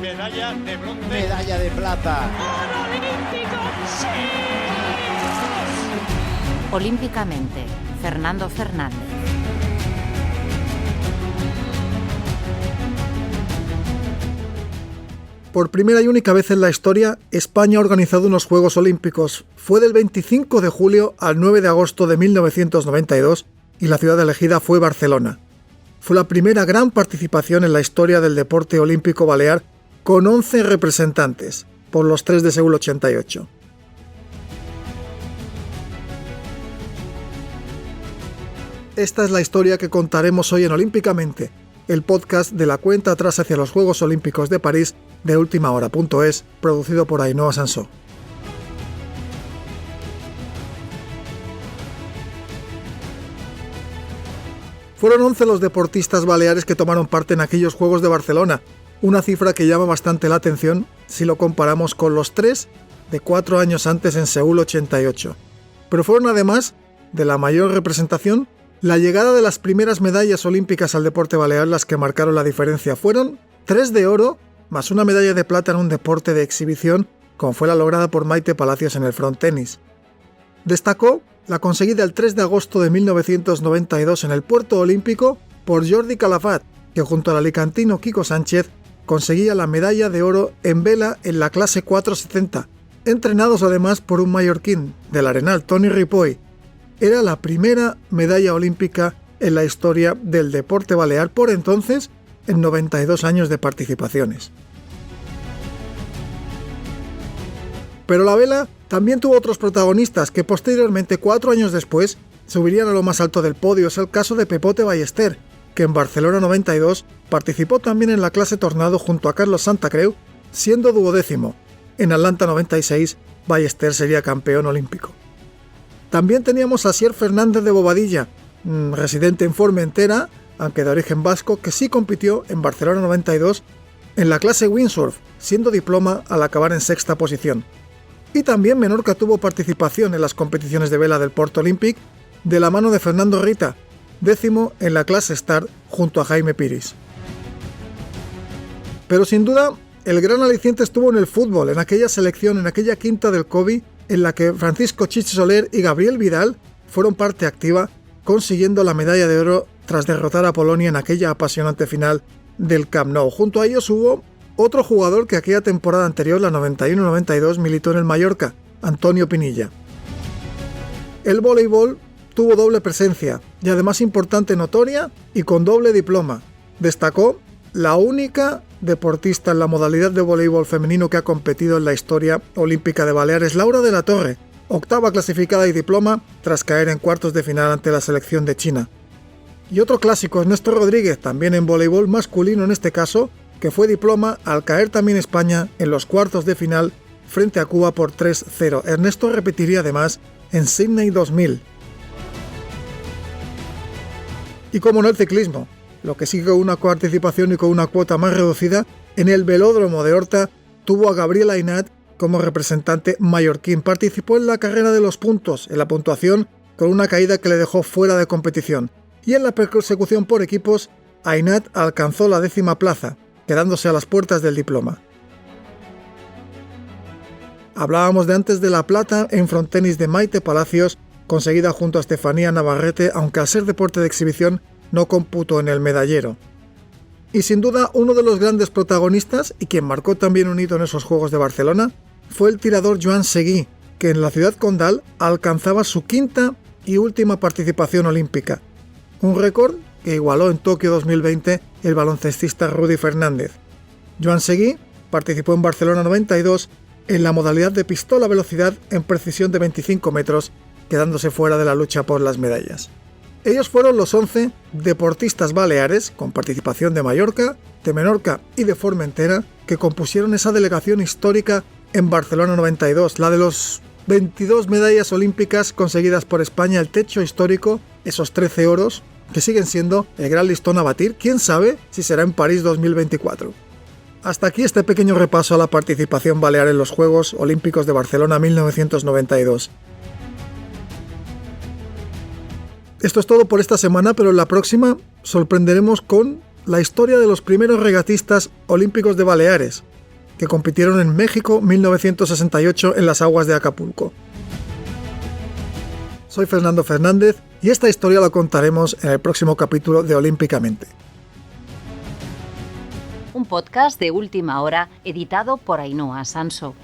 medalla de bronce. Medalla de plata. ¡Oro olímpico! ¡Sí! Olímpicamente, Fernando Fernández. Por primera y única vez en la historia, España ha organizado unos Juegos Olímpicos. Fue del 25 de julio al 9 de agosto de 1992 y la ciudad elegida fue Barcelona. Fue la primera gran participación en la historia del deporte olímpico balear, con 11 representantes, por los 3 de Seúl 88. Esta es la historia que contaremos hoy en Olímpicamente, el podcast de la cuenta atrás hacia los Juegos Olímpicos de París de ultimahora.es, producido por Ainhoa Sansó. Fueron 11 los deportistas baleares que tomaron parte en aquellos Juegos de Barcelona, una cifra que llama bastante la atención si lo comparamos con los 3 de 4 años antes en Seúl 88. Pero fueron además de la mayor representación, la llegada de las primeras medallas olímpicas al deporte balear las que marcaron la diferencia. Fueron 3 de oro más una medalla de plata en un deporte de exhibición, como fue la lograda por Maite Palacios en el frontenis. Destacó la conseguida el 3 de agosto de 1992 en el Puerto Olímpico por Jordi Calafat, que junto al alicantino Quico Sánchez conseguía la medalla de oro en vela en la clase 470, entrenados además por un mallorquín del Arenal, Toni Ripoll. Era la primera medalla olímpica en la historia del deporte balear por entonces, en 92 años de participaciones. Pero la vela también tuvo otros protagonistas que posteriormente, 4 años después, subirían a lo más alto del podio. Es el caso de Pepote Ballester, que en Barcelona 92 participó también en la clase Tornado junto a Carlos Santacreu, siendo 12º. En Atlanta 96, Ballester sería campeón olímpico. También teníamos a Asier Fernández de Bobadilla, residente en Formentera, aunque de origen vasco, que sí compitió en Barcelona 92 en la clase windsurf, siendo diploma al acabar en 6ª posición. Y también Menorca tuvo participación en las competiciones de vela del Porto Olympic de la mano de Fernando Rita, 10º en la clase Star junto a Jaime Piris. Pero sin duda, el gran aliciente estuvo en el fútbol, en aquella selección, en aquella quinta del COVID, en la que Francisco Chichi Soler y Gabriel Vidal fueron parte activa, consiguiendo la medalla de oro tras derrotar a Polonia en aquella apasionante final del Camp Nou. Junto a ellos hubo otro jugador que aquella temporada anterior, la 91-92, militó en el Mallorca, Antonio Pinilla. El voleibol tuvo doble presencia, y además importante, notoria y con doble diploma. Destacó la única deportista en la modalidad de voleibol femenino que ha competido en la historia olímpica de Baleares, Laura de la Torre, 8ª clasificada y diploma tras caer en cuartos de final ante la selección de China. Y otro clásico, Ernesto Rodríguez, también en voleibol masculino en este caso, que fue diploma al caer también España en los cuartos de final frente a Cuba por 3-0. Ernesto repetiría además en Sydney 2000. Y como no, el ciclismo, lo que sigue con una participación y con una cuota más reducida, en el velódromo de Horta tuvo a Gabriel Aynat como representante mallorquín. Participó en la carrera de los puntos, en la puntuación, con una caída que le dejó fuera de competición. Y en la persecución por equipos, Aynat alcanzó la 10ª plaza, quedándose a las puertas del diploma. Hablábamos de antes de la plata en frontenis de Maite Palacios, conseguida junto a Estefanía Navarrete, aunque al ser deporte de exhibición no computó en el medallero. Y sin duda uno de los grandes protagonistas, y quien marcó también un hito en esos Juegos de Barcelona, fue el tirador Joan Seguí, que en la ciudad condal alcanzaba su 5ª y última participación olímpica. Un récord que igualó en Tokio 2020 el baloncestista Rudy Fernández. Joan Seguí participó en Barcelona 92 en la modalidad de pistola a velocidad en precisión de 25 metros, quedándose fuera de la lucha por las medallas. Ellos fueron los 11 deportistas baleares, con participación de Mallorca, de Menorca y de Formentera, que compusieron esa delegación histórica en Barcelona 92, la de los 22 medallas olímpicas conseguidas por España, el techo histórico, esos 13 oros, que siguen siendo el gran listón a batir. ¿Quién sabe si será en París 2024? Hasta aquí este pequeño repaso a la participación balear en los Juegos Olímpicos de Barcelona 1992. Esto es todo por esta semana, pero en la próxima sorprenderemos con la historia de los primeros regatistas olímpicos de Baleares, que compitieron en México 1968 en las aguas de Acapulco. Soy Fernando Fernández y esta historia la contaremos en el próximo capítulo de Olímpicamente. Un podcast de última hora editado por Ainhoa Sanso.